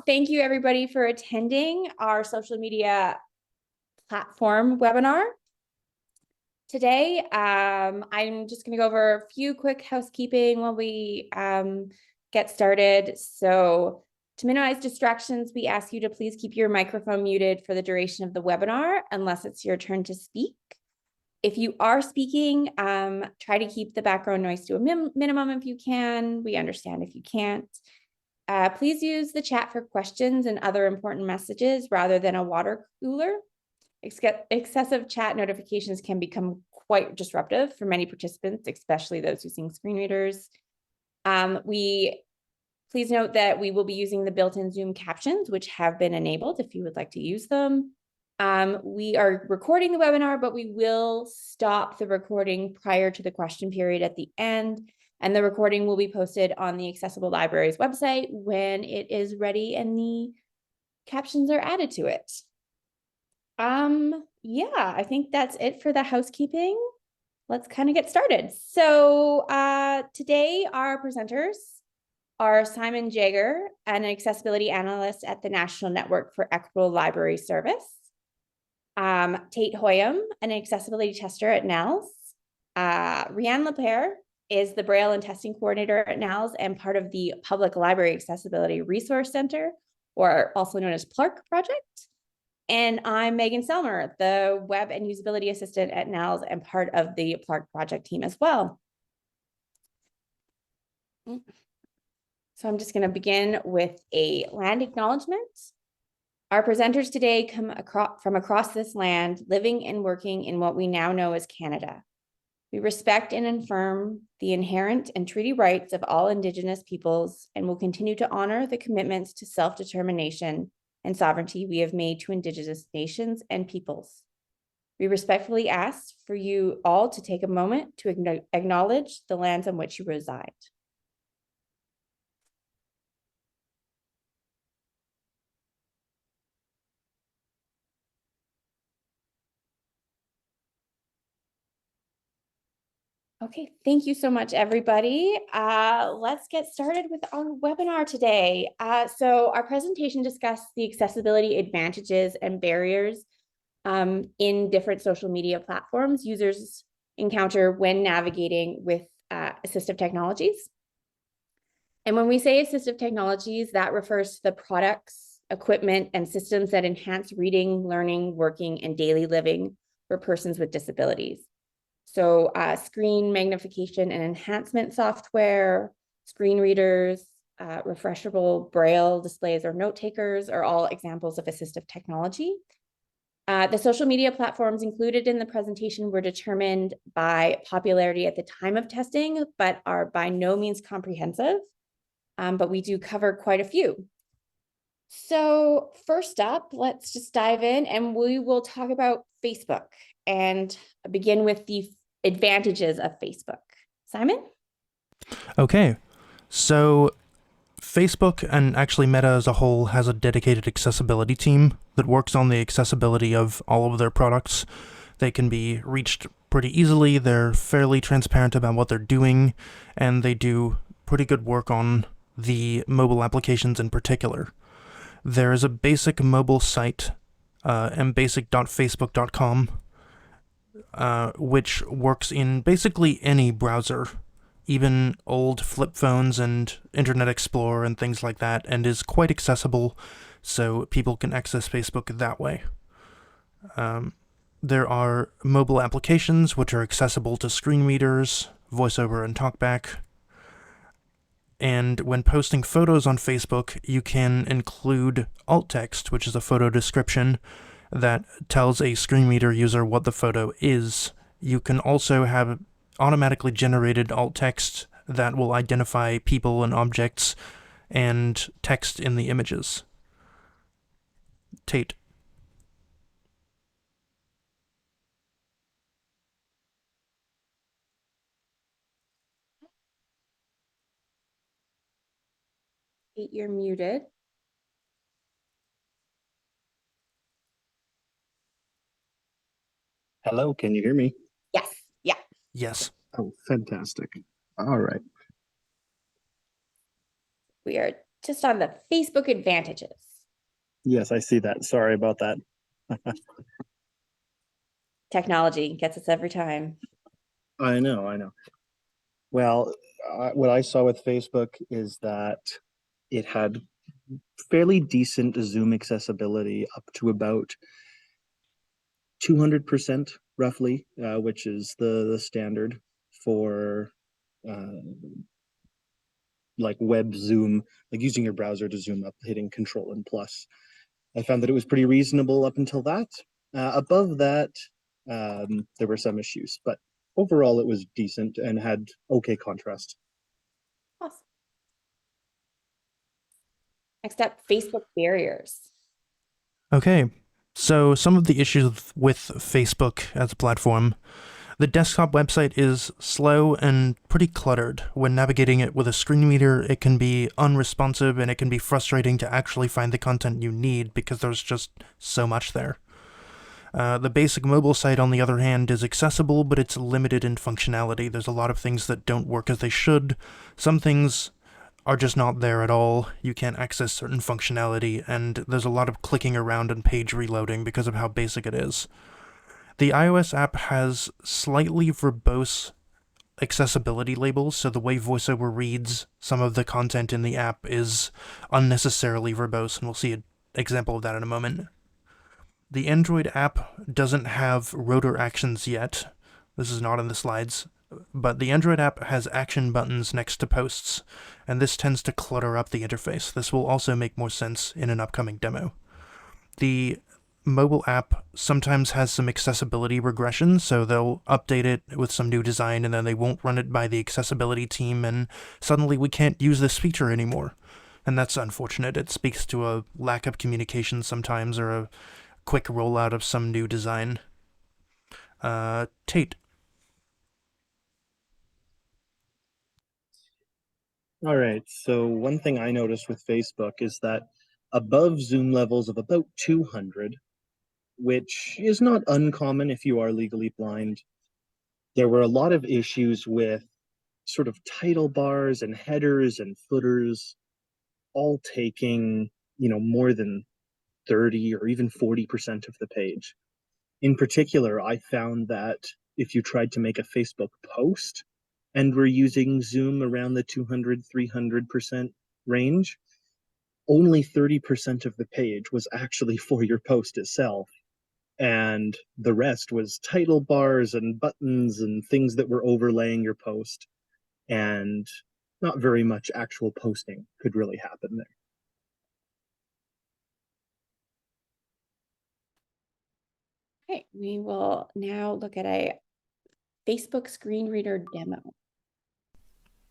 thank you everybody for attending our social media platform webinar. Today, I'm just going to go over a few quick housekeeping while we get started. So to minimize distractions, we ask you to please keep your microphone muted for the duration of the webinar, unless it's your turn to speak. If you are speaking, try to keep the background noise to a minimum if you can. We understand if you can't. Please use the chat for questions and other important messages rather than a water cooler. Excessive chat notifications can become quite disruptive for many participants, especially those using screen readers. Please note that we will be using the built-in Zoom captions, which have been enabled if you would like to use them. We are recording the webinar, but we will stop the recording prior to the question period at the end. And the recording will be posted on the Accessible Libraries website when it is ready and the captions are added to it. Yeah, I think that's it for the housekeeping. Let's kind of get started. So today our presenters are Simon Jager, an accessibility analyst at the National Network for Equitable Library Service. Tate Hoyam, an accessibility tester at NNELS. Rianne Lepere is the Braille and Testing Coordinator at NNELS and part of the Public Library Accessibility Resource Center, or also known as PLARC project. And I'm Megan Selmer, the Web and Usability Assistant at NNELS and part of the PLARC project team as well. So I'm just going to begin with a land acknowledgement. Our presenters today come from across this land, living and working in what we now know as Canada. We respect and affirm the inherent and treaty rights of all Indigenous peoples and will continue to honor the commitments to self-determination and sovereignty we have made to Indigenous nations and peoples. We respectfully ask for you all to take a moment to acknowledge the lands on which you reside. Okay, thank you so much, everybody. Let's get started with our webinar today. So our presentation discussed the accessibility advantages and barriers in different social media platforms users encounter when navigating with assistive technologies. And when we say assistive technologies, that refers to the products, equipment, and systems that enhance reading, learning, working, and daily living for persons with disabilities. So screen magnification and enhancement software, screen readers, refreshable Braille displays or note takers are all examples of assistive technology. The social media platforms included in the presentation were determined by popularity at the time of testing, but are by no means comprehensive, but we do cover quite a few. So first up, let's just dive in and we will talk about Facebook and begin with the advantages of Facebook. Simon? Okay, so Facebook, and actually Meta as a whole, has a dedicated accessibility team that works on the accessibility of all of their products. They can be reached pretty easily, they're fairly transparent about what they're doing, and they do pretty good work on the mobile applications in particular. There is a basic mobile site, mbasic.facebook.com, which works in basically any browser, even old flip phones and Internet Explorer and things like that, and is quite accessible, so people can access Facebook that way. There are mobile applications which are accessible to screen readers, VoiceOver and TalkBack. And when posting photos on Facebook, you can include alt text, which is a photo description that tells a screen reader user what the photo is. You can also have automatically generated alt text that will identify people and objects and text in the images. Tate. Tate, you're muted. Hello, can you hear me? Yes, yeah. Yes. Oh, fantastic. All right. We are just on the Facebook advantages. Yes, I see that. Sorry about that. Technology gets us every time. I know. Well, what I saw with Facebook is that it had fairly decent Zoom accessibility up to about 200% roughly, which is the standard for uh, like web Zoom, like using your browser to zoom up, hitting Control and plus. I found that it was pretty reasonable up until that. Above that, there were some issues, but overall it was decent and had okay contrast. Awesome. Next up, Facebook barriers. Okay, so some of the issues with Facebook as a platform. The desktop website is slow and pretty cluttered. When navigating it with a screen reader, it can be unresponsive and it can be frustrating to actually find the content you need because there's just so much there. The basic mobile site, on the other hand, is accessible, but it's limited in functionality. There's a lot of things that don't work as they should. Some things are just not there at all. You can't access certain functionality, and there's a lot of clicking around and page reloading because of how basic it is. The iOS app has slightly verbose accessibility labels, so the way VoiceOver reads some of the content in the app is unnecessarily verbose, and we'll see an example of that in a moment. The Android app doesn't have rotor actions yet. This is not in the slides, but the Android app has action buttons next to posts, and this tends to clutter up the interface. This will also make more sense in an upcoming demo. The mobile app sometimes has some accessibility regression, so they'll update it with some new design and then they won't run it by the accessibility team, and suddenly we can't use this feature anymore. And that's unfortunate. It speaks to a lack of communication sometimes, or a quick rollout of some new design. Tate. All right, so one thing I noticed with Facebook is that above Zoom levels of about 200, which is not uncommon if you are legally blind, there were a lot of issues with sort of title bars and headers and footers all taking, more than 30 or even 40% of the page. In particular, I found that if you tried to make a Facebook post and were using Zoom around the 200, 300% range, only 30% of the page was actually for your post itself. And the rest was title bars and buttons and things that were overlaying your post. And not very much actual posting could really happen there. Okay, we will now look at a Facebook screen reader demo.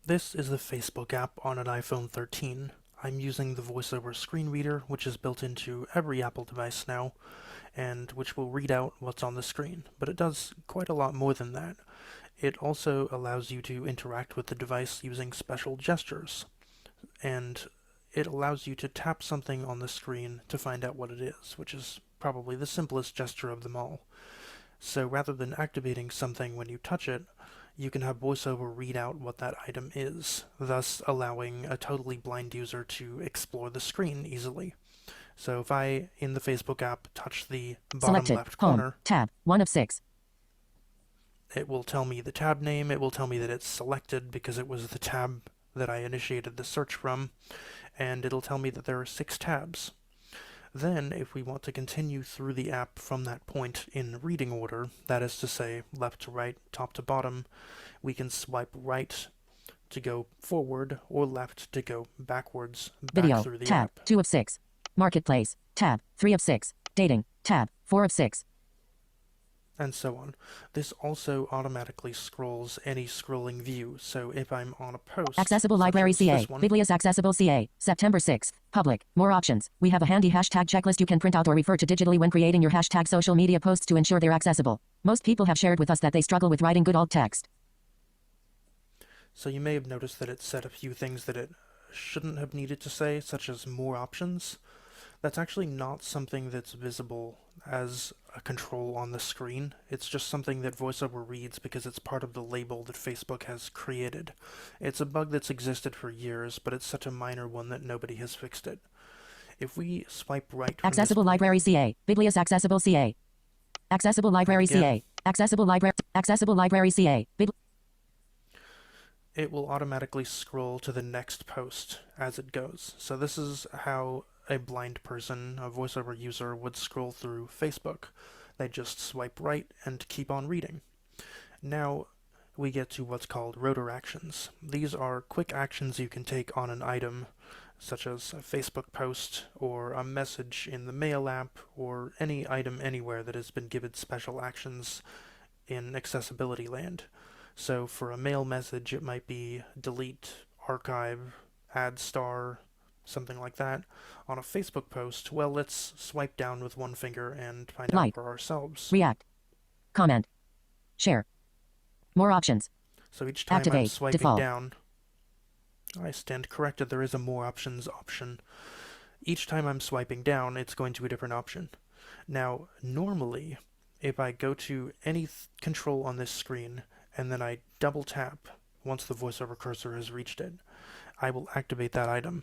This is the Facebook app on an iPhone 13. I'm using the VoiceOver screen reader, which is built into every Apple device now, and which will read out what's on the screen, but it does quite a lot more than that. It also allows you to interact with the device using special gestures, and it allows you to tap something on the screen to find out what it is, which is probably the simplest gesture of them all. So rather than activating something when you touch it, you can have VoiceOver read out what that item is, thus allowing a totally blind user to explore the screen easily. So if I, in the Facebook app, touch the bottom Selected. left Home. corner, Tab. 1 of 6. it will tell me the tab name, it will tell me that it's selected because it was the tab that I initiated the search from, and it'll tell me that there are 6 tabs. Then, if we want to continue through the app from that point in reading order, that is to say, left to right, top to bottom, we can swipe right to go forward or left to go backwards back Video. through the Tab. app. 2 of 6. Marketplace. Tab. 3 of 6. Dating. Tab. 4 of 6. And so on. This also automatically scrolls any scrolling view, so if I'm on a post... Accessible Library CA. One, Biblios Accessible CA. September 6th. Public. More options. We have a handy hashtag checklist you can print out or refer to digitally when creating your hashtag social media posts to ensure they're accessible. Most people have shared with us that they struggle with writing good alt text. So you may have noticed that it said a few things that it shouldn't have needed to say, such as more options. That's actually not something that's visible as a control on the screen. It's just something that VoiceOver reads because it's part of the label that Facebook has created. It's a bug that's existed for years, but it's such a minor one that nobody has fixed it. If we swipe right from Accessible this, Library CA. Biblios Accessible CA. Accessible Library Again. CA. Accessible Library CA. it will automatically scroll to the next post as it goes. So this is how a blind person, a VoiceOver user, would scroll through Facebook. They just swipe right and keep on reading. Now we get to what's called rotor actions. These are quick actions you can take on an item, such as a Facebook post or a message in the Mail app or any item anywhere that has been given special actions in accessibility land. So for a mail message, it might be delete, archive, add star, something like that. On a Facebook post, well, let's swipe down with one finger and find Like. out for ourselves. React. Comment. Share. More options. So each time I'm Activate. swiping Default. down, I stand corrected, there is a more options option. Each time I'm swiping down, it's going to a different option. Now, normally, if I go to any control on this screen, and then I double tap once the VoiceOver cursor has reached it, I will activate that item.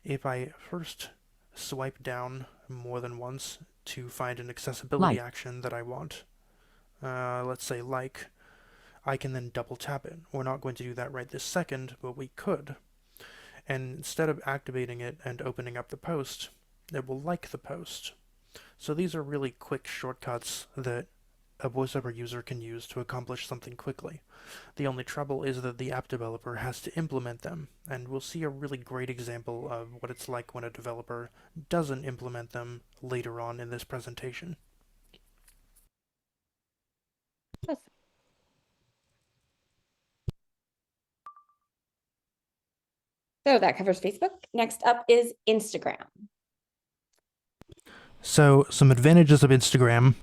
If I first swipe down more than once to find an accessibility action that I want, let's say like, I can then double tap it. We're not going to do that right this second, but we could. And instead of activating it and opening up the post, it will like the post. So these are really quick shortcuts that a VoiceOver user can use to accomplish something quickly. The only trouble is that the app developer has to implement them, and we'll see a really great example of what it's like when a developer doesn't implement them later on in this presentation. So that covers Facebook. Next up is Instagram. So some advantages of Instagram.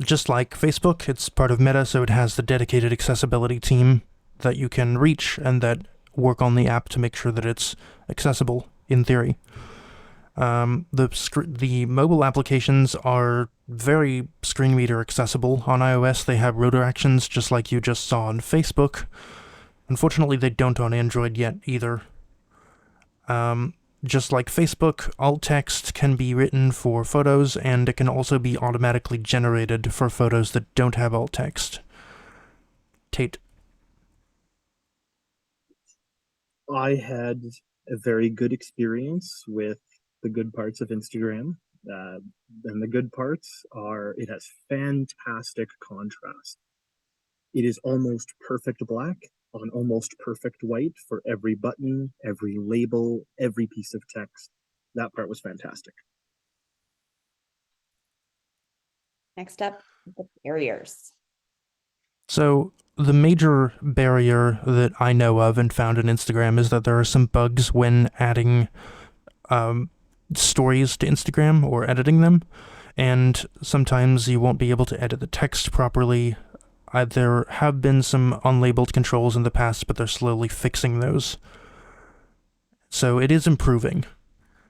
Just like Facebook, it's part of Meta, so it has the dedicated accessibility team that you can reach and that work on the app to make sure that it's accessible, in theory. The mobile applications are very screen reader accessible. On iOS, they have rotor actions, just like you just saw on Facebook. Unfortunately, they don't on Android yet, either. Just like Facebook, alt text can be written for photos, and it can also be automatically generated for photos that don't have alt text. Tate. I had a very good experience with the good parts of Instagram. And the good parts are it has fantastic contrast. It is almost perfect black on almost perfect white for every button, every label, every piece of text. That part was fantastic. Next up, the barriers. So the major barrier that I know of and found in Instagram is that there are some bugs when adding stories to Instagram or editing them, and sometimes you won't be able to edit the text properly. There have been some unlabeled controls in the past, but they're slowly fixing those. So it is improving.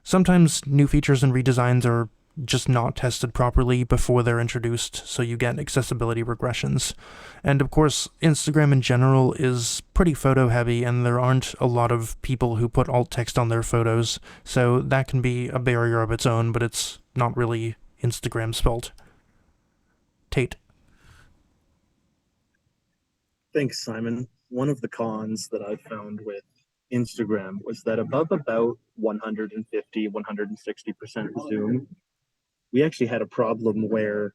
Sometimes new features and redesigns are just not tested properly before they're introduced, so you get accessibility regressions. And of course, Instagram in general is pretty photo heavy, and there aren't a lot of people who put alt text on their photos, so that can be a barrier of its own, but it's not really Instagram's fault. Tate. Thanks, Simon. One of the cons that I found with Instagram was that above about 150, 160% zoom, we actually had a problem where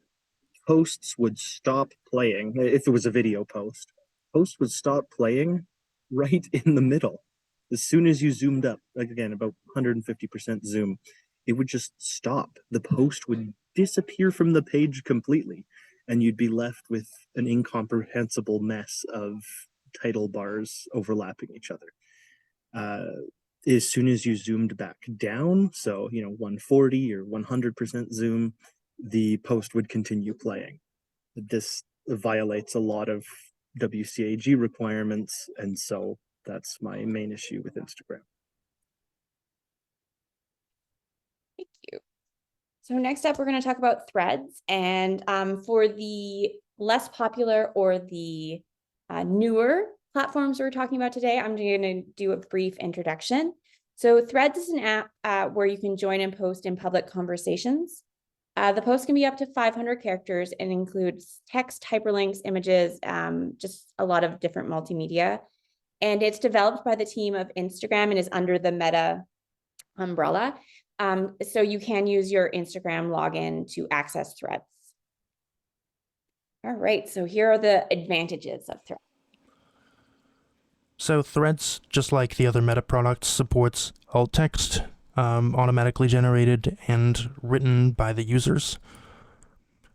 posts would stop playing. If it was a video post, posts would stop playing right in the middle. As soon as you zoomed up, like again, about 150% zoom, it would just stop. The post would disappear from the page completely, and you'd be left with an incomprehensible mess of title bars overlapping each other. As soon as you zoomed back down, so 140 or 100% zoom, the post would continue playing. This violates a lot of WCAG requirements, and so that's my main issue with Instagram. Thank you. So next up, we're going to talk about Threads. And for the less popular or the newer platforms we're talking about today, I'm going to do a brief introduction. So Threads is an app where you can join and post in public conversations. The post can be up to 500 characters and includes text, hyperlinks, images, just a lot of different multimedia. And it's developed by the team of Instagram and is under the Meta umbrella. So you can use your Instagram login to access Threads. All right, so here are the advantages of Threads. So Threads, just like the other Meta products, supports alt text, automatically generated and written by the users.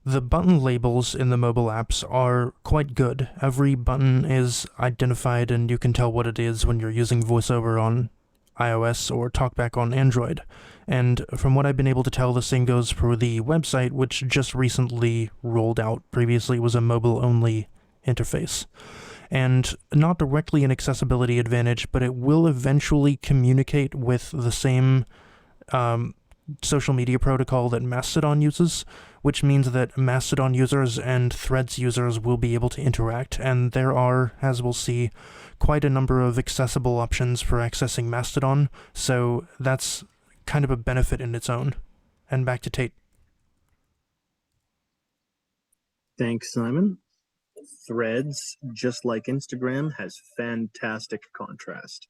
The button labels in the mobile apps are quite good. Every button is identified and you can tell what it is when you're using VoiceOver on iOS or TalkBack on Android. And from what I've been able to tell, the same goes for the website, which just recently rolled out. Previously, it was a mobile-only interface. And not directly an accessibility advantage, but it will eventually communicate with the same social media protocol that Mastodon uses, which means that Mastodon users and Threads users will be able to interact, and there are, as we'll see, quite a number of accessible options for accessing Mastodon, so that's kind of a benefit in its own. And back to Tate. Thanks, Simon. Threads, just like Instagram, has fantastic contrast.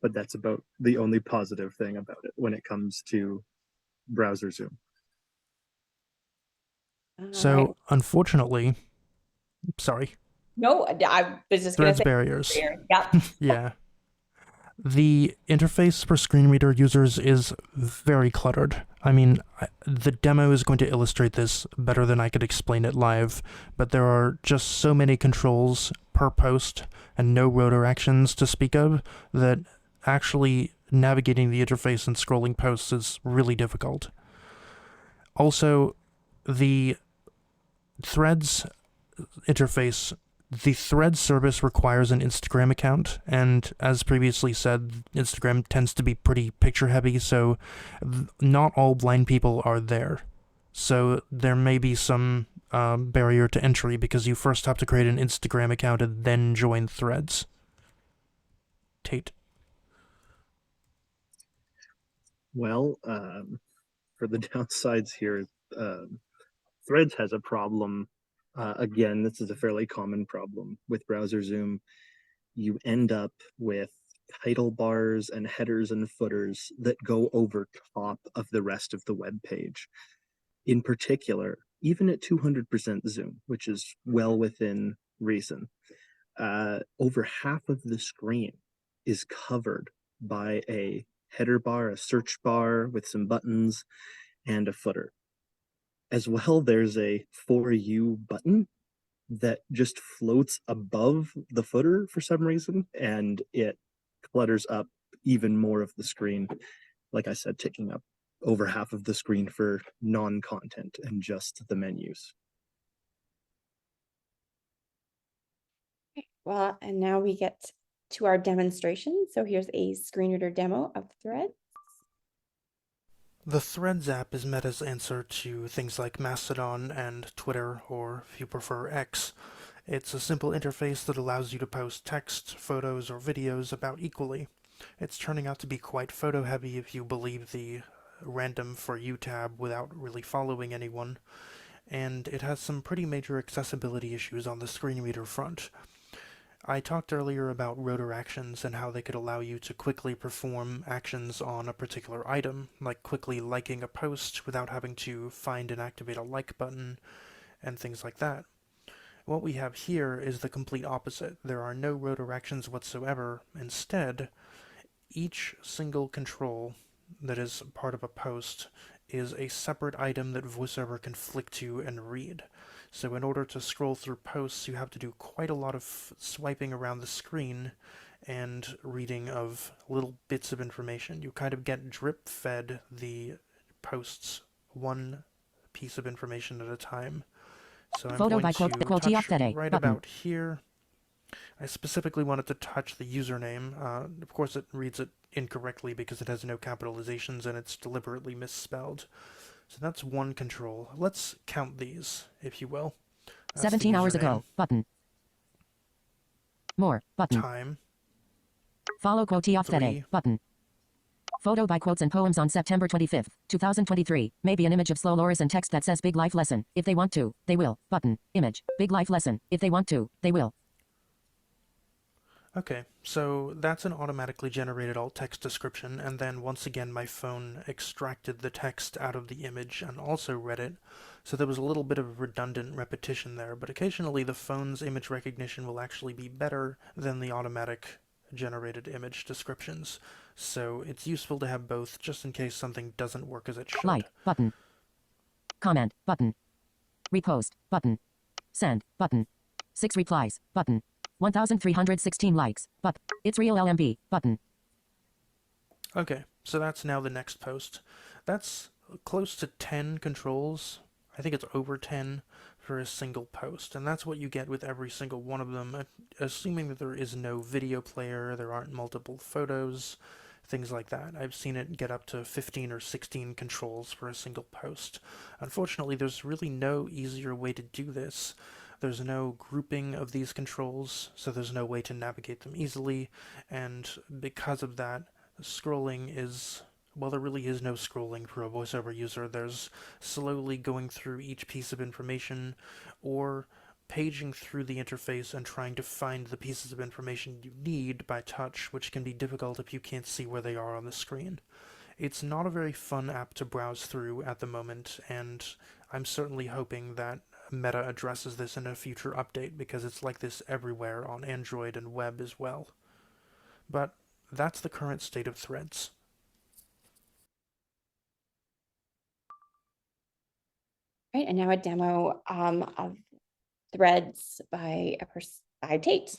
But that's about the only positive thing about it when it comes to browser zoom. So, unfortunately, sorry. No, I was just going to Threads say barriers. Yep. Yeah. The interface for screen reader users is very cluttered. I mean, the demo is going to illustrate this better than I could explain it live, but there are just so many controls per post and no rotor actions to speak of that actually navigating the interface and scrolling posts is really difficult. Also, the Threads interface, the Threads service requires an Instagram account, and as previously said, Instagram tends to be pretty picture heavy, so not all blind people are there. So there may be some barrier to entry because you first have to create an Instagram account and then join Threads. Tate. Well, for the downsides here, Threads has a problem. Again, this is a fairly common problem with browser zoom. You end up with title bars and headers and footers that go over top of the rest of the web page. In particular, even at 200% zoom, which is well within reason, over half of the screen is covered by a header bar, a search bar with some buttons, and a footer. As well, there's a For You button that just floats above the footer for some reason, and it clutters up even more of the screen. Like I said, taking up over half of the screen for non-content and just the menus. Well, and now we get to our demonstration. So here's a screen reader demo of Threads. The Threads app is Meta's answer to things like Mastodon and Twitter, or if you prefer X. It's a simple interface that allows you to post text, photos, or videos about equally. It's turning out to be quite photo-heavy if you believe the random For You tab without really following anyone, and it has some pretty major accessibility issues on the screen reader front. I talked earlier about rotor actions and how they could allow you to quickly perform actions on a particular item, like quickly liking a post without having to find and activate a like button, and things like that. What we have here is the complete opposite. There are no rotor actions whatsoever. Instead, each single control that is part of a post is a separate item that VoiceOver can flick to and read. So in order to scroll through posts, you have to do quite a lot of swiping around the screen and reading of little bits of information. You kind of get drip-fed the posts one piece of information at a time. So I'm Photo going by to quote touch today right button. about here. I specifically wanted to touch the username. Of course, it reads it incorrectly because it has no capitalizations and it's deliberately misspelled. So that's one control. Let's count these, if you will. That's the 17 hours username, ago. Button. More. Button. time, Follow quote of the day. 3, Button. Photo by quotes and poems on September 25th, 2023. Maybe an image of slow Loris and text that says big life lesson. If they want to, they will. Button. Image. Big life lesson. If they want to, they will. Okay, so that's an automatically generated alt text description, and then once again my phone extracted the text out of the image and also read it, so there was a little bit of redundant repetition there, but occasionally the phone's image recognition will actually be better than the automatic generated image descriptions, so it's useful to have both just in case something doesn't work as it should. Like. Button. Comment. Button. Repost. Button. Send. Button. 6 replies. Button. 1,316 likes. But it's real LMB. Button. Okay, so that's now the next post. That's close to 10 controls. I think it's over 10 for a single post, and that's what you get with every single one of them, assuming that there is no video player, there aren't multiple photos, things like that. I've seen it get up to 15 or 16 controls for a single post. Unfortunately, there's really no easier way to do this. There's no grouping of these controls, so there's no way to navigate them easily, and because of that, scrolling is, well, there really is no scrolling for a VoiceOver user. There's slowly going through each piece of information, or paging through the interface and trying to find the pieces of information you need by touch, which can be difficult if you can't see where they are on the screen. It's not a very fun app to browse through at the moment, and I'm certainly hoping that Meta addresses this in a future update, because it's like this everywhere on Android and web as well. But that's the current state of Threads. Right, and now a demo of Threads by Tate.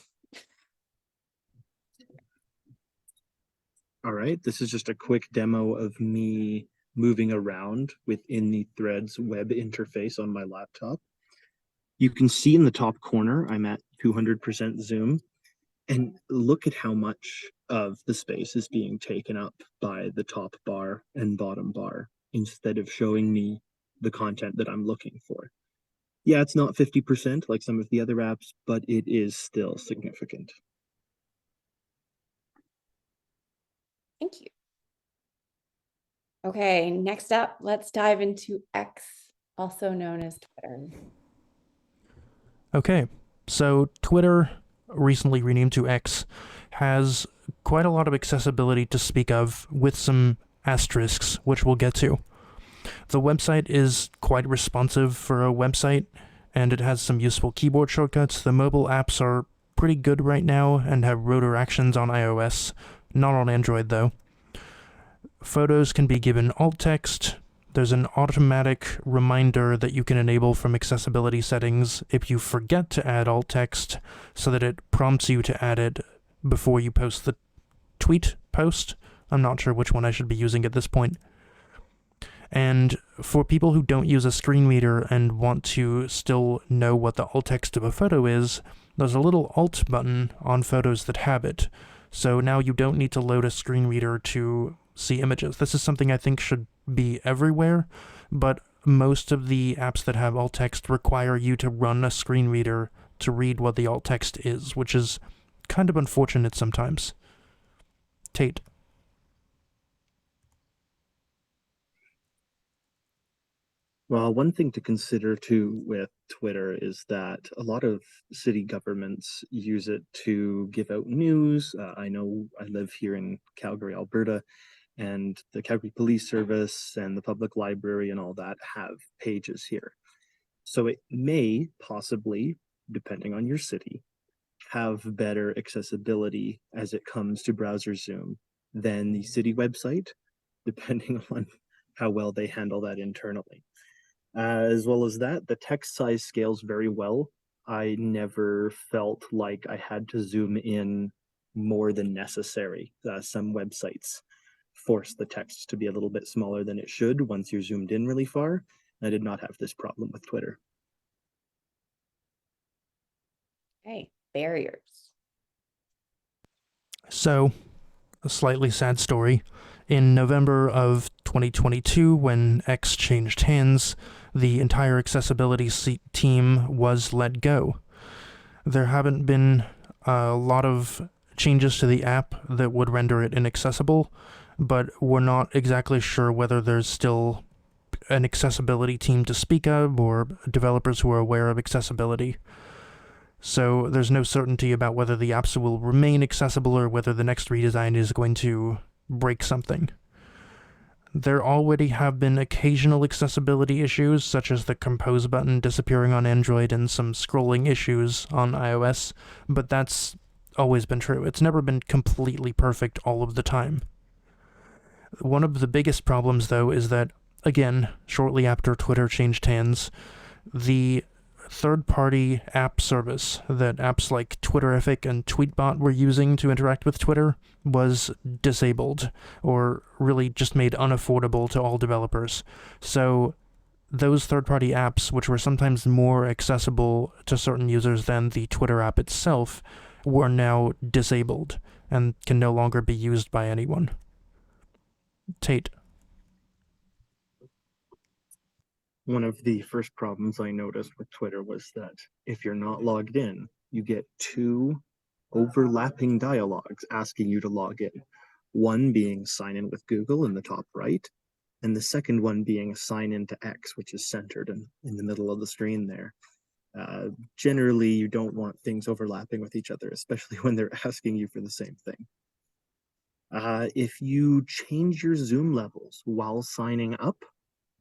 All right, this is just a quick demo of me moving around within the Threads web interface on my laptop. You can see in the top corner, I'm at 200% zoom, and look at how much of the space is being taken up by the top bar and bottom bar instead of showing me the content that I'm looking for. Yeah, it's not 50% like some of the other apps, but it is still significant. Thank you. Okay, next up, let's dive into X, also known as Twitter. Okay, so Twitter, recently renamed to X, has quite a lot of accessibility to speak of, with some asterisks, which we'll get to. The website is quite responsive for a website, and it has some useful keyboard shortcuts. The mobile apps are pretty good right now and have rotor actions on iOS, not on Android though. Photos can be given alt text. There's an automatic reminder that you can enable from accessibility settings if you forget to add alt text, so that it prompts you to add it before you post the tweet post. I'm not sure which one I should be using at this point. And for people who don't use a screen reader and want to still know what the alt text of a photo is, there's a little alt button on photos that have it. So now you don't need to load a screen reader to see images. This is something I think should be everywhere, but most of the apps that have alt text require you to run a screen reader to read what the alt text is, which is kind of unfortunate sometimes. Tate. Well, one thing to consider too with Twitter is that a lot of city governments use it to give out news. I know I live here in Calgary, Alberta, and the Calgary Police Service and the public library and all that have pages here. So it may possibly, depending on your city, have better accessibility as it comes to browser zoom than the city website, depending on how well they handle that internally. As well as that, the text size scales very well. I never felt like I had to zoom in more than necessary. Some websites force the text to be a little bit smaller than it should once you're zoomed in really far. I did not have this problem with Twitter. Okay, barriers. So, a slightly sad story. In November of 2022, when X changed hands, the entire accessibility team was let go. There haven't been a lot of changes to the app that would render it inaccessible, but we're not exactly sure whether there's still an accessibility team to speak of or developers who are aware of accessibility. So there's no certainty about whether the apps will remain accessible or whether the next redesign is going to break something. There already have been occasional accessibility issues, such as the compose button disappearing on Android and some scrolling issues on iOS, but that's always been true. It's never been completely perfect all of the time. One of the biggest problems, though, is that, again, shortly after Twitter changed hands, the third-party app service that apps like Twitterrific and Tweetbot were using to interact with Twitter was disabled, or really just made unaffordable to all developers. So those third-party apps, which were sometimes more accessible to certain users than the Twitter app itself, were now disabled and can no longer be used by anyone. Tate. One of the first problems I noticed with Twitter was that if you're not logged in, you get two overlapping dialogues asking you to log in. One being sign in with Google in the top right, and the second one being sign in to X, which is centered in the middle of the screen there. Generally, you don't want things overlapping with each other, especially when they're asking you for the same thing. If you change your Zoom levels while signing up,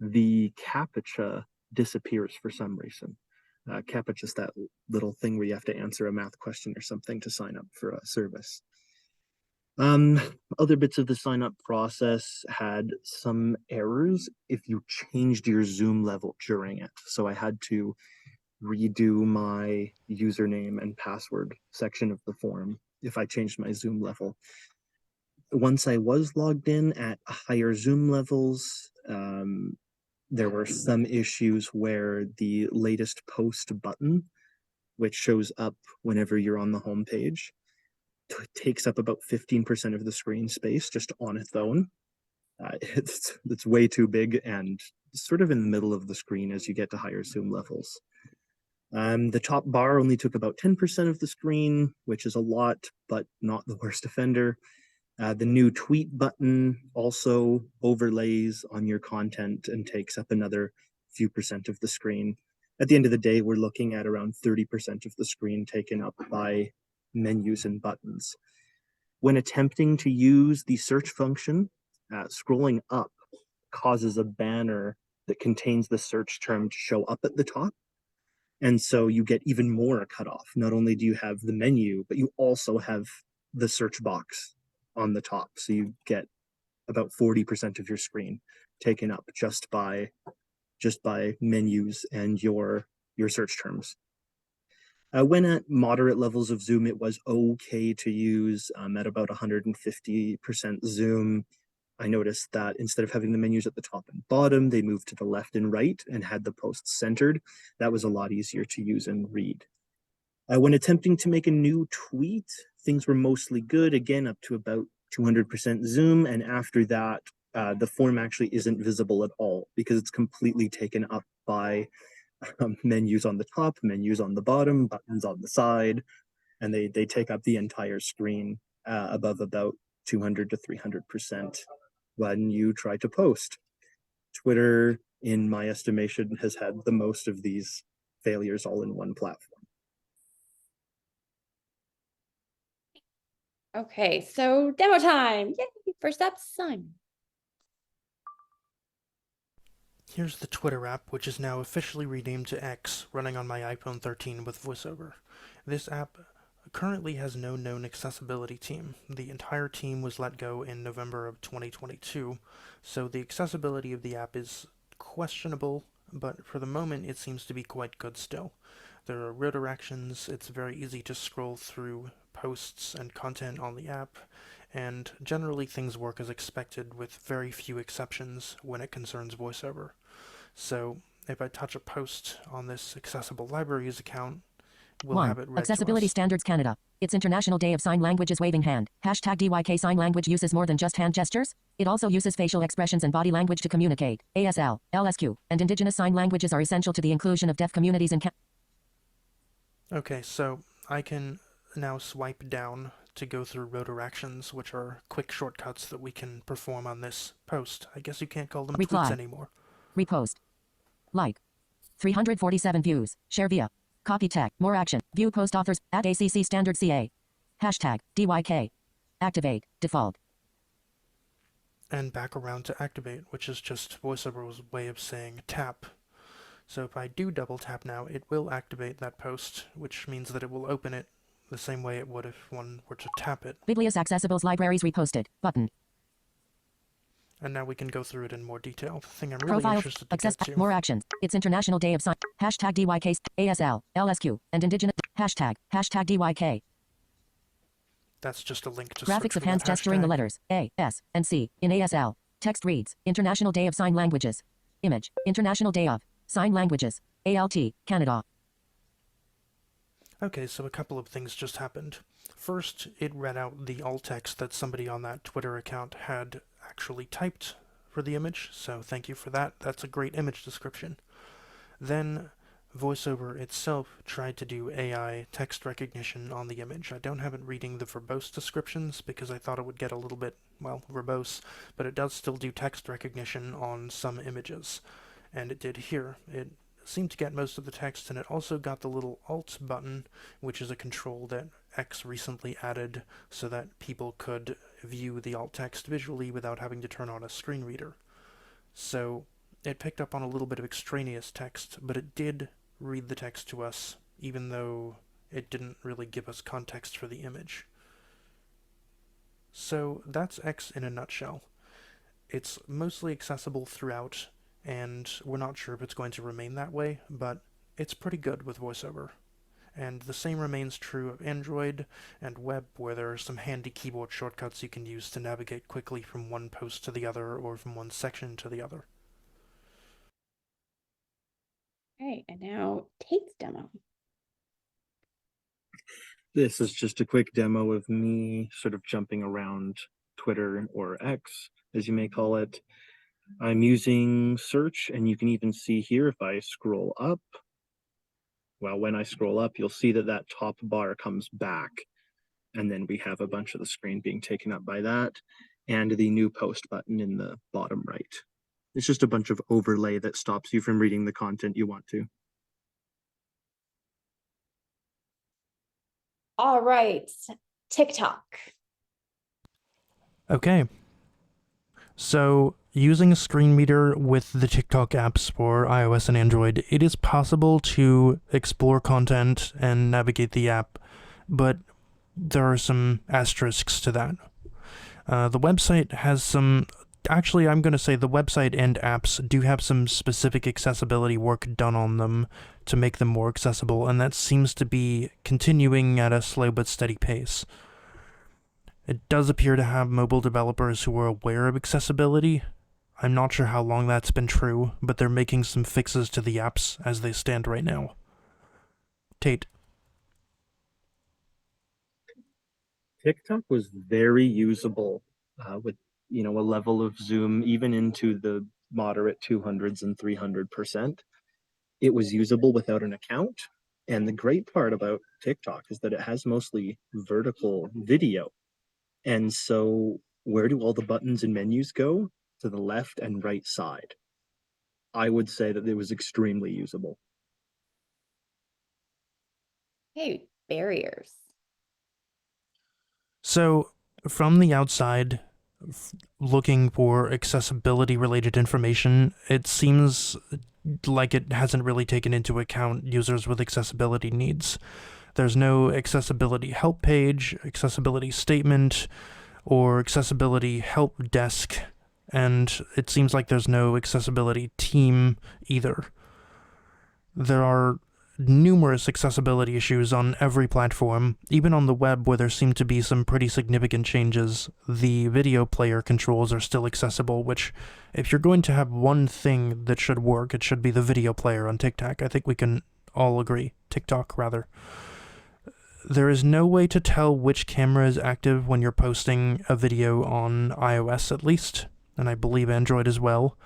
the CAPTCHA disappears for some reason. CAPTCHA is that little thing where you have to answer a math question or something to sign up for a service. Other bits of the sign up process had some errors if you changed your Zoom level during it. So I had to redo my username and password section of the form if I changed my Zoom level. Once I was logged in at higher Zoom levels, there were some issues where the latest post button, which shows up whenever you're on the home page, takes up about 15% of the screen space just on its own. It's way too big and sort of in the middle of the screen as you get to higher Zoom levels. The top bar only took about 10% of the screen, which is a lot, but not the worst offender. The new tweet button also overlays on your content and takes up another few percent of the screen. At the end of the day, we're looking at around 30% of the screen taken up by menus and buttons. When attempting to use the search function, scrolling up causes a banner that contains the search term to show up at the top. And so you get even more cut off. Not only do you have the menu, but you also have the search box on the top. So you get about 40% of your screen taken up just by menus and your search terms. When at moderate levels of zoom, it was okay to use at about 150% zoom. I noticed that instead of having the menus at the top and bottom, they moved to the left and right and had the posts centered. That was a lot easier to use and read. When attempting to make a new tweet, things were mostly good, again, up to about 200% zoom. And after that, the form actually isn't visible at all because it's completely taken up by menus on the top, menus on the bottom, buttons on the side, and they take up the entire screen above about 200 to 300% when you try to post. Twitter, in my estimation, has had the most of these failures all in one platform. Okay, so demo time. Yay! First up, Simon. Here's the Twitter app, which is now officially renamed to X, running on my iPhone 13 with VoiceOver. This app currently has no known accessibility team. The entire team was let go in November of 2022, so the accessibility of the app is questionable, but for the moment it seems to be quite good still. There are redirections, it's very easy to scroll through posts and content on the app, and generally things work as expected with very few exceptions when it concerns VoiceOver. So if I touch a post on this accessible libraries account, will 1. have it read Accessibility to us. Standards Canada. It's International Day of Sign Languages waving hand. Hashtag DYK sign language uses more than just hand gestures. It also uses facial expressions and body language to communicate. ASL, LSQ, and Indigenous sign languages are essential to the inclusion of deaf communities in Canada. Okay, so I can now swipe down to go through rotor actions, which are quick shortcuts that we can perform on this post. I guess you can't call them Reply. tweets anymore. Repost. Like. 347 views. Share via. Copy tag. More action. View post authors. At ACC Standard CA. Hashtag. DYK. Activate. Default. And back around to activate, which is just VoiceOver's way of saying tap. So if I do double tap now, it will activate that post, which means that it will open it the same way it would if one were to tap it. Biblios Accessibles Libraries Reposted. Button. And now we can go through it in more detail. The thing I'm really Profile. interested to Access. get to. More actions. It's International Day of Sign. Hashtag DYK. ASL. LSQ. And Indigenous. Hashtag. Hashtag DYK. That's just a link to Graphics search of for hands that gesturing the hashtag. letters A, S, and C in ASL. Text reads International Day of Sign Languages. Image International Day of Sign Languages. ALT, Canada. Okay, so a couple of things just happened. First, it read out the alt text that somebody on that Twitter account had actually typed for the image, so thank you for that. That's a great image description. Then VoiceOver itself tried to do AI text recognition on the image. I don't have it reading the verbose descriptions because I thought it would get a little bit, well, verbose, but it does still do text recognition on some images. And it did here. It seemed to get most of the text, and it also got the little Alt button, which is a control that X recently added so that people could view the alt text visually without having to turn on a screen reader. So it picked up on a little bit of extraneous text, but it did read the text to us, even though it didn't really give us context for the image. So that's X in a nutshell. It's mostly accessible throughout, and we're not sure if it's going to remain that way, but it's pretty good with VoiceOver. And the same remains true of Android and web, where there are some handy keyboard shortcuts you can use to navigate quickly from one post to the other or from one section to the other. Okay, and now Tate's demo. This is just a quick demo of me sort of jumping around Twitter, or X, as you may call it. I'm using search, and you can even see here if I scroll up. Well, when I scroll up, you'll see that that top bar comes back, and then we have a bunch of the screen being taken up by that, and the new post button in the bottom right. It's just a bunch of overlay that stops you from reading the content you want to. All right, TikTok. Okay. So, using a screen reader with the TikTok apps for iOS and Android, it is possible to explore content and navigate the app, but there are some asterisks to that. The website has some... Actually, I'm going to say the website and apps do have some specific accessibility work done on them to make them more accessible, and that seems to be continuing at a slow but steady pace. It does appear to have mobile developers who are aware of accessibility. I'm not sure how long that's been true, but they're making some fixes to the apps as they stand right now. Tate. TikTok was very usable with, a level of zoom even into the moderate 200s and 300%. It was usable without an account. And the great part about TikTok is that it has mostly vertical video. And so where do all the buttons and menus go? To the left and right side. I would say that it was extremely usable. Hey, barriers. So, from the outside, looking for accessibility related information, it seems like it hasn't really taken into account users with accessibility needs. There's no accessibility help page, accessibility statement, or accessibility help desk, and it seems like there's no accessibility team either. There are numerous accessibility issues on every platform. Even on the web, where there seem to be some pretty significant changes, the video player controls are still accessible, which, if you're going to have one thing that should work, it should be the video player on TikTok. I think we can all agree. TikTok, rather. There is no way to tell which camera is active when you're posting a video on iOS, at least, and I believe Android as well.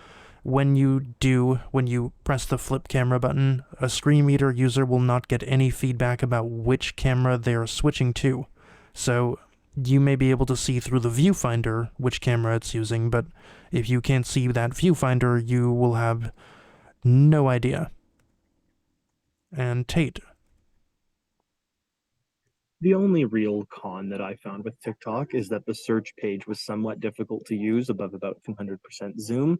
When you press the flip camera button, a screen reader user will not get any feedback about which camera they are switching to. So you may be able to see through the viewfinder which camera it's using, but if you can't see that viewfinder, you will have no idea. And Tate. The only real con that I found with TikTok is that the search page was somewhat difficult to use above about 200% zoom,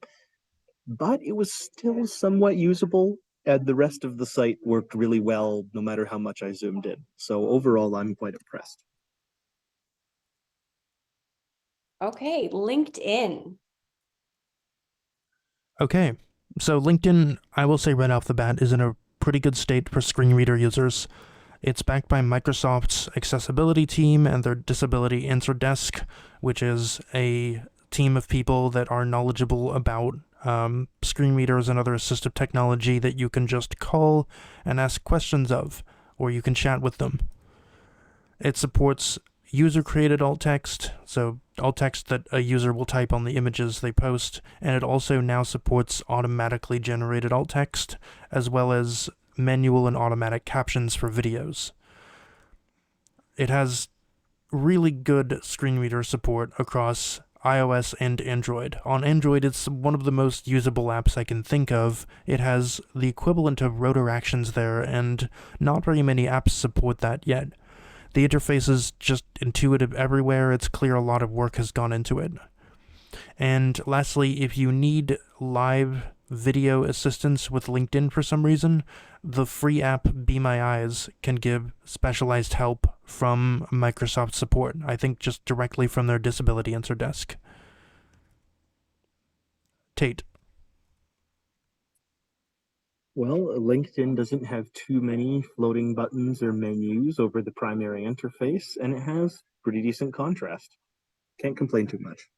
but it was still somewhat usable, and the rest of the site worked really well no matter how much I zoomed in. So overall, I'm quite impressed. Okay, LinkedIn. Okay, so LinkedIn, I will say right off the bat, is in a pretty good state for screen reader users. It's backed by Microsoft's accessibility team and their disability answer desk, which is a team of people that are knowledgeable about screen readers and other assistive technology that you can just call and ask questions of, or you can chat with them. It supports user-created alt text, so alt text that a user will type on the images they post, and it also now supports automatically generated alt text, as well as manual and automatic captions for videos. It has really good screen reader support across iOS and Android. On Android, it's one of the most usable apps I can think of. It has the equivalent of rotor actions there, and not very many apps support that yet. The interface is just intuitive everywhere. It's clear a lot of work has gone into it. And lastly, if you need live video assistance with LinkedIn for some reason, the free app Be My Eyes can give specialized help from Microsoft support, I think just directly from their disability answer desk. Tate. Well, LinkedIn doesn't have too many floating buttons or menus over the primary interface, and it has pretty decent contrast. Can't complain too much.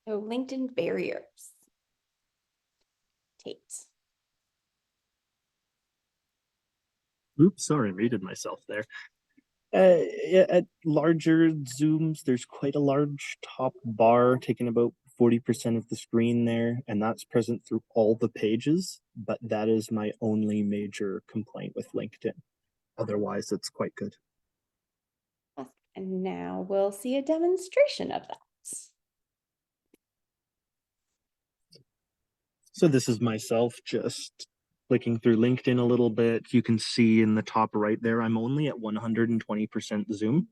So LinkedIn barriers. Tate. Oops, sorry, muted myself there. At larger zooms, there's quite a large top bar taking about 40% of the screen there, and that's present through all the pages, but that is my only major complaint with LinkedIn. Otherwise, it's quite good. And now we'll see a demonstration of that. So this is myself just clicking through LinkedIn a little bit. You can see in the top right there, I'm only at 120% zoom.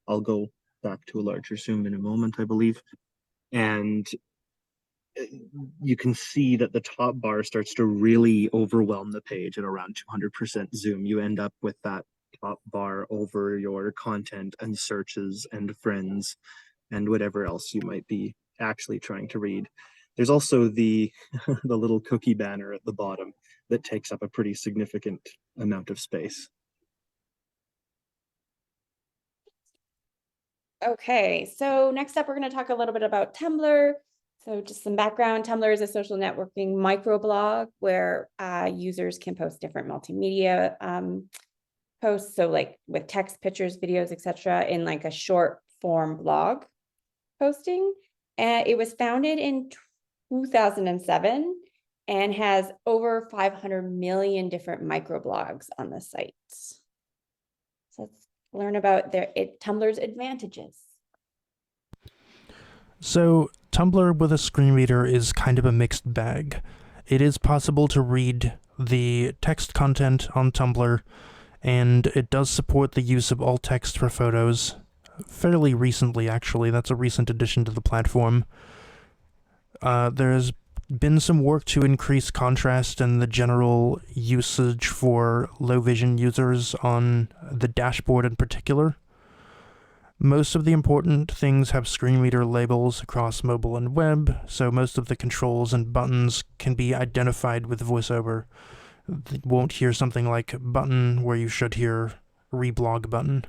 I'll go back to a larger zoom in a moment, I believe. And you can see that the top bar starts to really overwhelm the page at around 200% zoom. You end up with that top bar over your content and searches and friends and whatever else you might be actually trying to read. There's also the the little cookie banner at the bottom that takes up a pretty significant amount of space. Okay, so next up, we're going to talk a little bit about Tumblr. So just some background, Tumblr is a social networking microblog where users can post different multimedia posts. So like with text, pictures, videos, etc., in like a short form blog posting. It was founded in 2007 and has over 500 million different microblogs on the site. So let's learn about Tumblr's advantages. So, Tumblr with a screen reader is kind of a mixed bag. It is possible to read the text content on Tumblr, and it does support the use of alt text for photos. Fairly recently, actually. That's a recent addition to the platform. There's been some work to increase contrast and the general usage for low vision users on the dashboard in particular. Most of the important things have screen reader labels across mobile and web, so most of the controls and buttons can be identified with VoiceOver. You won't hear something like button where you should hear reblog button.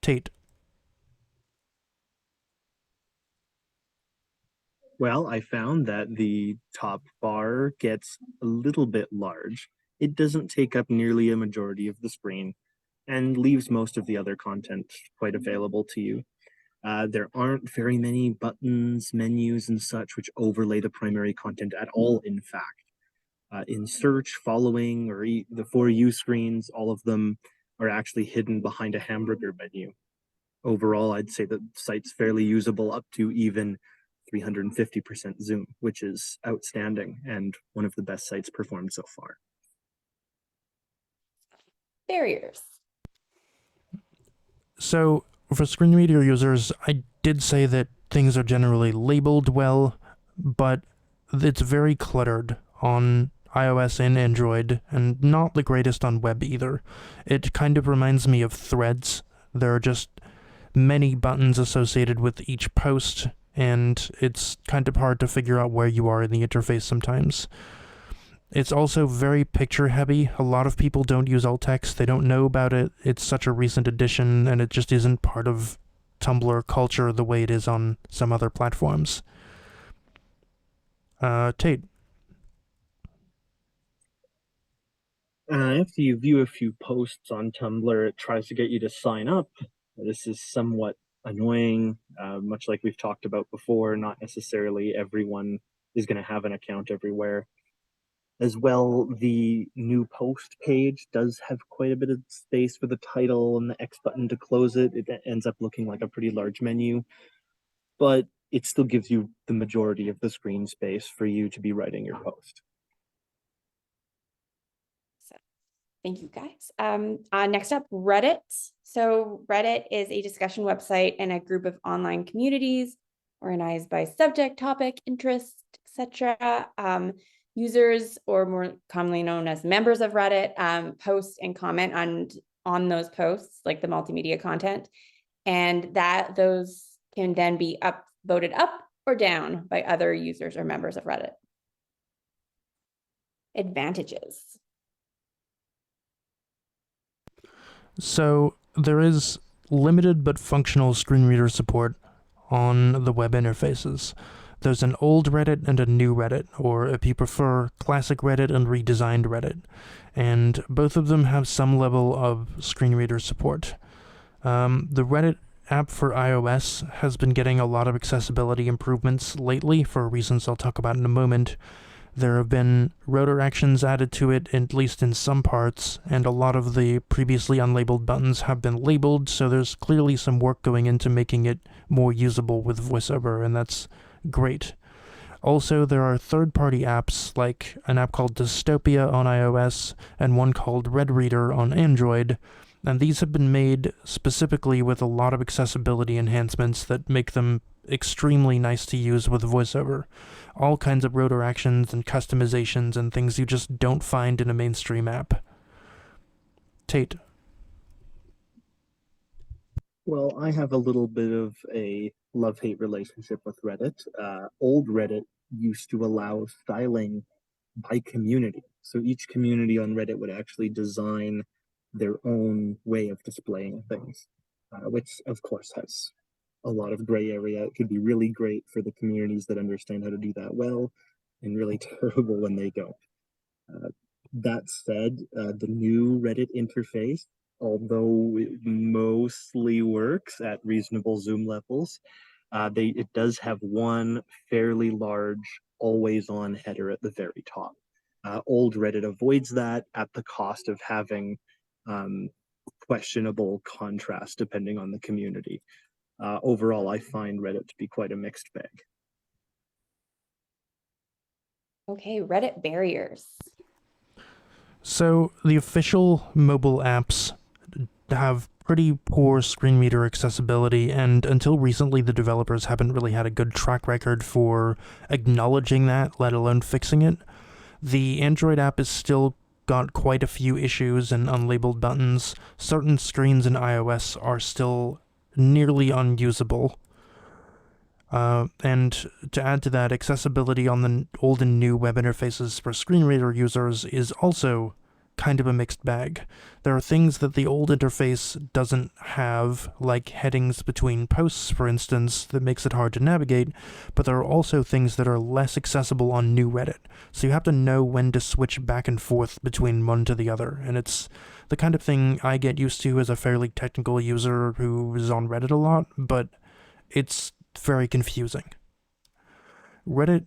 Tate. Well, I found that the top bar gets a little bit large. It doesn't take up nearly a majority of the screen and leaves most of the other content quite available to you. There aren't very many buttons, menus, and such which overlay the primary content at all, in fact. In search, following, or the For You screens, all of them are actually hidden behind a hamburger menu. Overall, I'd say the site's fairly usable up to even 350% zoom, which is outstanding and one of the best sites performed so far. Barriers. So for screen reader users, I did say that things are generally labeled well, but it's very cluttered on iOS and Android, and not the greatest on web either. It kind of reminds me of Threads. There are just many buttons associated with each post, and it's kind of hard to figure out where you are in the interface sometimes. It's also very picture heavy. A lot of people don't use alt text. They don't know about it. It's such a recent addition, and it just isn't part of Tumblr culture the way it is on some other platforms. Tate. After you view a few posts on Tumblr, it tries to get you to sign up. This is somewhat annoying, much like we've talked about before. Not necessarily everyone is going to have an account everywhere. As well, the new post page does have quite a bit of space for the title and the X button to close it. It ends up looking like a pretty large menu, but it still gives you the majority of the screen space for you to be writing your post. Thank you, guys. Next up, Reddit. So Reddit is a discussion website and a group of online communities organized by subject, topic, interest, etc. Users, or more commonly known as members of Reddit, post and comment on those posts, like the multimedia content, and that those can then be voted up or down by other users or members of Reddit. Advantages. So there is limited but functional screen reader support on the web interfaces. There's an old Reddit and a new Reddit, or if you prefer, classic Reddit and redesigned Reddit, and both of them have some level of screen reader support. The Reddit app for iOS has been getting a lot of accessibility improvements lately for reasons I'll talk about in a moment. There have been rotor actions added to it, at least in some parts, and a lot of the previously unlabeled buttons have been labeled, so there's clearly some work going into making it more usable with VoiceOver, and that's great. Also, there are third-party apps, like an app called Dystopia on iOS, and one called RedReader on Android, and these have been made specifically with a lot of accessibility enhancements that make them extremely nice to use with VoiceOver. All kinds of rotor actions and customizations and things you just don't find in a mainstream app. Tate. Well, I have a little bit of a love-hate relationship with Reddit. Old Reddit used to allow styling by community. So each community on Reddit would actually design their own way of displaying things, which of course has a lot of gray area. It could be really great for the communities that understand how to do that well, and really terrible when they don't. That said, the new Reddit interface, although it mostly works at reasonable zoom levels, it does have one fairly large always-on header at the very top. Old Reddit avoids that at the cost of having questionable contrast depending on the community. Overall, I find Reddit to be quite a mixed bag. Okay, Reddit barriers. So the official mobile apps have pretty poor screen reader accessibility, and until recently the developers haven't really had a good track record for acknowledging that, let alone fixing it. The Android app has still got quite a few issues and unlabeled buttons. Certain screens in iOS are still nearly unusable. And to add to that, accessibility on the old and new web interfaces for screen reader users is also kind of a mixed bag. There are things that the old interface doesn't have, like headings between posts, for instance, that makes it hard to navigate, but there are also things that are less accessible on new Reddit, so you have to know when to switch back and forth between one to the other, and it's the kind of thing I get used to as a fairly technical user who is on Reddit a lot, but it's very confusing. Reddit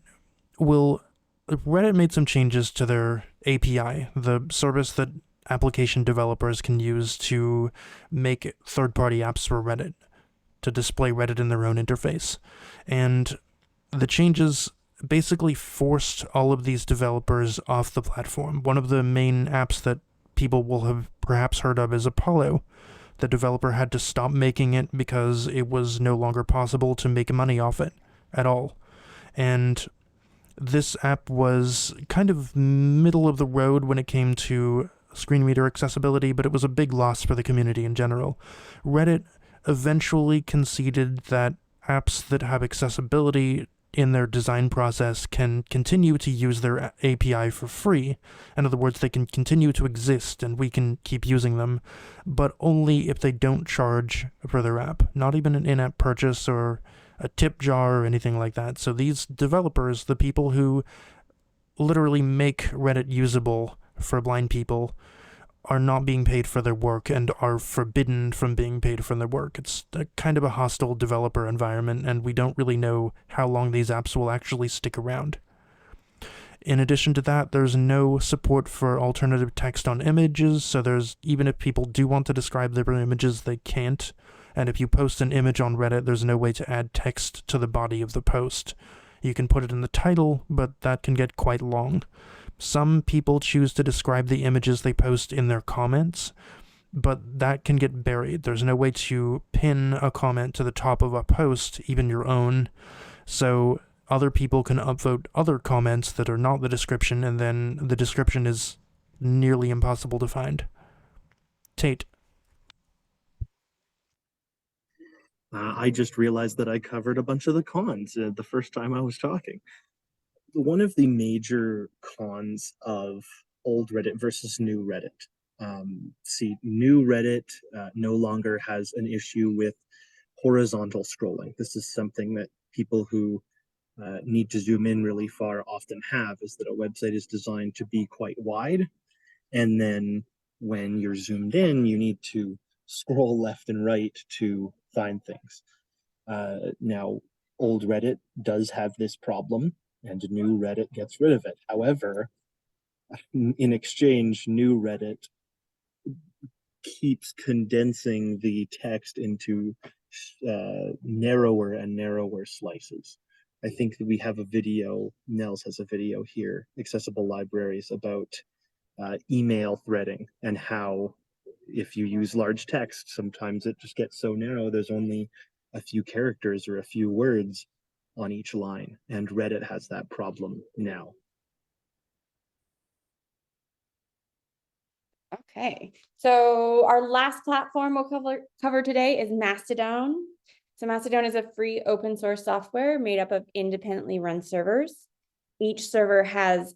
made some changes to their API, the service that application developers can use to make third-party apps for Reddit, to display Reddit in their own interface. And the changes basically forced all of these developers off the platform. One of the main apps that people will have perhaps heard of is Apollo. The developer had to stop making it because it was no longer possible to make money off it at all. And this app was kind of middle of the road when it came to screen reader accessibility, but it was a big loss for the community in general. Reddit eventually conceded that apps that have accessibility in their design process can continue to use their API for free. In other words, they can continue to exist and we can keep using them, but only if they don't charge for their app. Not even an in-app purchase or a tip jar or anything like that. So these developers, the people who literally make Reddit usable for blind people, are not being paid for their work and are forbidden from being paid for their work. It's a kind of a hostile developer environment, and we don't really know how long these apps will actually stick around. In addition to that, there's no support for alternative text on images, so even if people do want to describe their images, they can't. And if you post an image on Reddit, there's no way to add text to the body of the post. You can put it in the title, but that can get quite long. Some people choose to describe the images they post in their comments, but that can get buried. There's no way to pin a comment to the top of a post, even your own, so other people can upvote other comments that are not the description, and then the description is nearly impossible to find. Tate. I just realized that I covered a bunch of the cons the first time I was talking. One of the major cons of old Reddit versus new Reddit. New Reddit no longer has an issue with horizontal scrolling. This is something that people who need to zoom in really far often have, is that a website is designed to be quite wide. And then when you're zoomed in, you need to scroll left and right to find things. Now, old Reddit does have this problem, and new Reddit gets rid of it. However, in exchange, new Reddit keeps condensing the text into narrower and narrower slices. I think that we have a video, Nels has a video here, Accessible Libraries, about email threading and how if you use large text, sometimes it just gets so narrow, there's only a few characters or a few words on each line, and Reddit has that problem now. Okay, so our last platform we'll cover today is Mastodon. So Mastodon is a free open source software made up of independently run servers. Each server has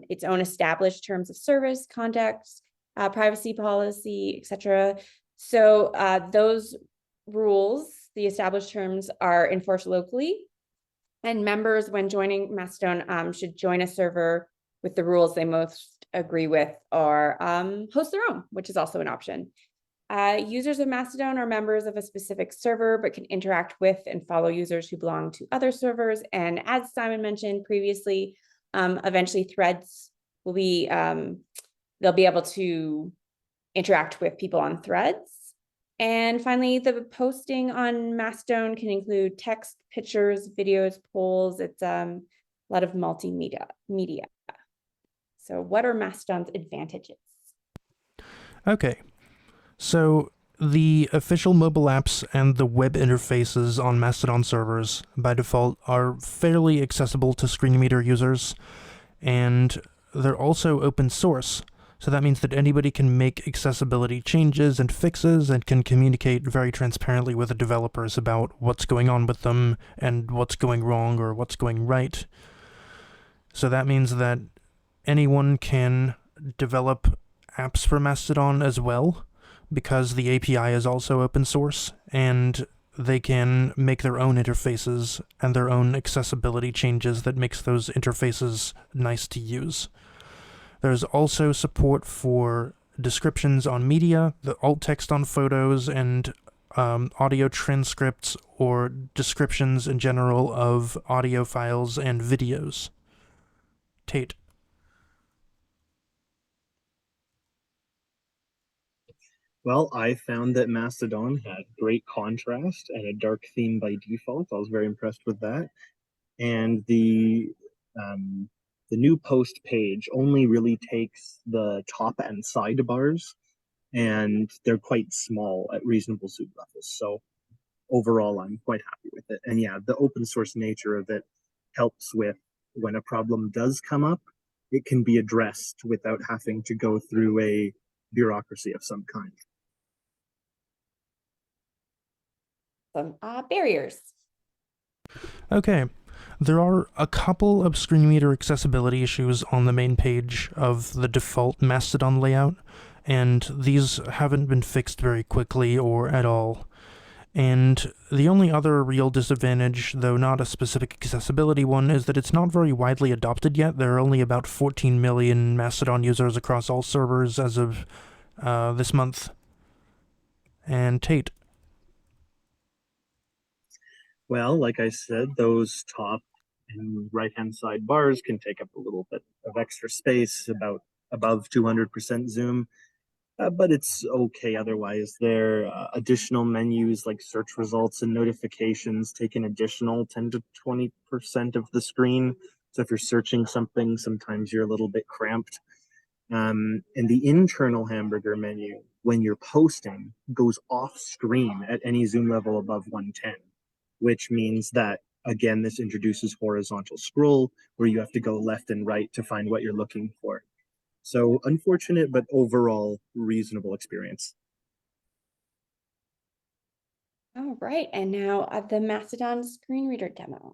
its own established terms of service, context, privacy policy, etc. So those rules, the established terms, are enforced locally. And members, when joining Mastodon, should join a server with the rules they most agree with, or host their own, which is also an option. Users of Mastodon are members of a specific server, but can interact with and follow users who belong to other servers. And as Simon mentioned previously, eventually threads will be, they'll be able to interact with people on threads. And finally, the posting on Mastodon can include text, pictures, videos, polls. It's a lot of multimedia. So what are Mastodon's advantages? Okay, so the official mobile apps and the web interfaces on Mastodon servers by default are fairly accessible to screen reader users, and they're also open source. So that means that anybody can make accessibility changes and fixes and can communicate very transparently with the developers about what's going on with them and what's going wrong or what's going right. So that means that anyone can develop apps for Mastodon as well, because the API is also open source, and they can make their own interfaces and their own accessibility changes that makes those interfaces nice to use. There's also support for descriptions on media, the alt text on photos, and audio transcripts or descriptions in general of audio files and videos. Tate. Well, I found that Mastodon had great contrast and a dark theme by default. I was very impressed with that. And the new post page only really takes the top and sidebars, and they're quite small at reasonable zoom levels. So overall, I'm quite happy with it. And yeah, the open source nature of it helps with when a problem does come up, it can be addressed without having to go through a bureaucracy of some kind. Some barriers. Okay, there are a couple of screen reader accessibility issues on the main page of the default Mastodon layout, and these haven't been fixed very quickly or at all. And the only other real disadvantage, though not a specific accessibility one, is that it's not very widely adopted yet. There are only about 14 million Mastodon users across all servers as of this month. And Tate. Well, like I said, those top and right-hand side bars can take up a little bit of extra space, about above 200% zoom, but it's okay otherwise. There are additional menus like search results and notifications take an additional 10 to 20% of the screen. So if you're searching something, sometimes you're a little bit cramped. And the internal hamburger menu, when you're posting, goes off screen at any zoom level above 110. Which means that, again, this introduces horizontal scroll where you have to go left and right to find what you're looking for. So unfortunate, but overall reasonable experience. All right, and now the Mastodon screen reader demo.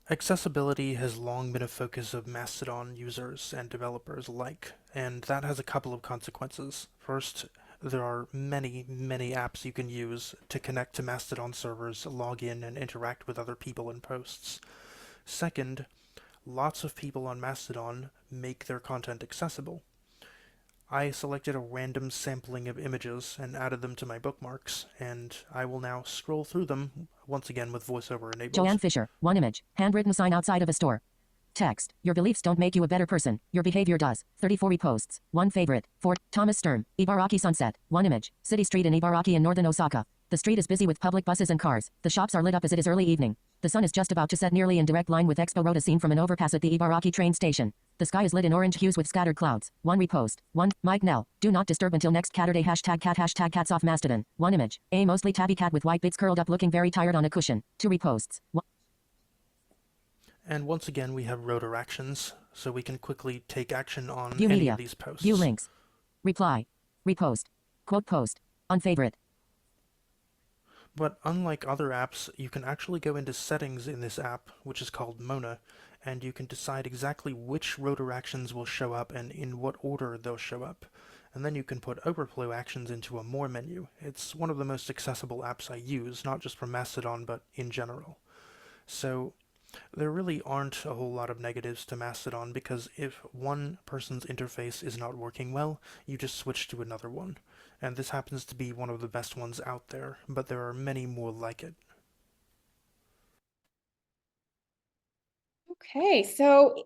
Accessibility has long been a focus of Mastodon users and developers alike, and that has a couple of consequences. First, there are many apps you can use to connect to Mastodon servers, log in, and interact with other people in posts. Second, lots of people on Mastodon make their content accessible. I selected a random sampling of images and added them to my bookmarks, and I will now scroll through them, once again with VoiceOver enabled. Joanne Fisher, one image, handwritten sign outside of a store. Text, your beliefs don't make you a better person, your behavior does. 34 reposts, 1 favorite. 4, Thomas Stern, Ibaraki sunset, 1 image, city street in Ibaraki in northern Osaka. The street is busy with public buses and cars. The shops are lit up as it is early evening. The sun is just about to set nearly in direct line with Expo Road, a scene from an overpass at the Ibaraki train station. The sky is lit in orange hues with scattered clouds. 1 repost. 1, Mike Nell, do not disturb until next Catterday #cat cats off Mastodon. 1 image, a mostly tabby cat with white bits curled up looking very tired on a cushion. 2 reposts. 1. And once again, we have rotor actions, so we can quickly take action on View any media. of these posts. View links. Reply. Repost. Quote post. Unfavorite. But unlike other apps, you can actually go into settings in this app, which is called Mona, and you can decide exactly which rotor actions will show up and in what order they'll show up. And then you can put overflow actions into a More menu. It's one of the most accessible apps I use, not just for Mastodon, but in general. So there really aren't a whole lot of negatives to Mastodon, because if one person's interface is not working well, you just switch to another one. And this happens to be one of the best ones out there, but there are many more like it. Okay, so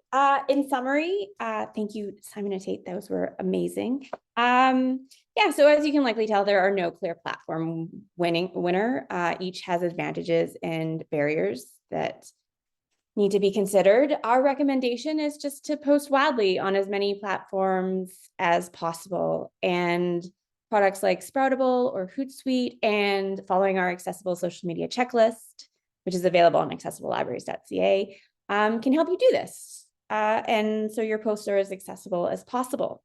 in summary, thank you, Simon and Tate. Those were amazing. Yeah, so as you can likely tell, there are no clear platform winner. Each has advantages and barriers that need to be considered. Our recommendation is just to post widely on as many platforms as possible, and products like Sproutable or Hootsuite, and following our accessible social media checklist, which is available on accessiblelibraries.ca, can help you do this. And so your posts are as accessible as possible.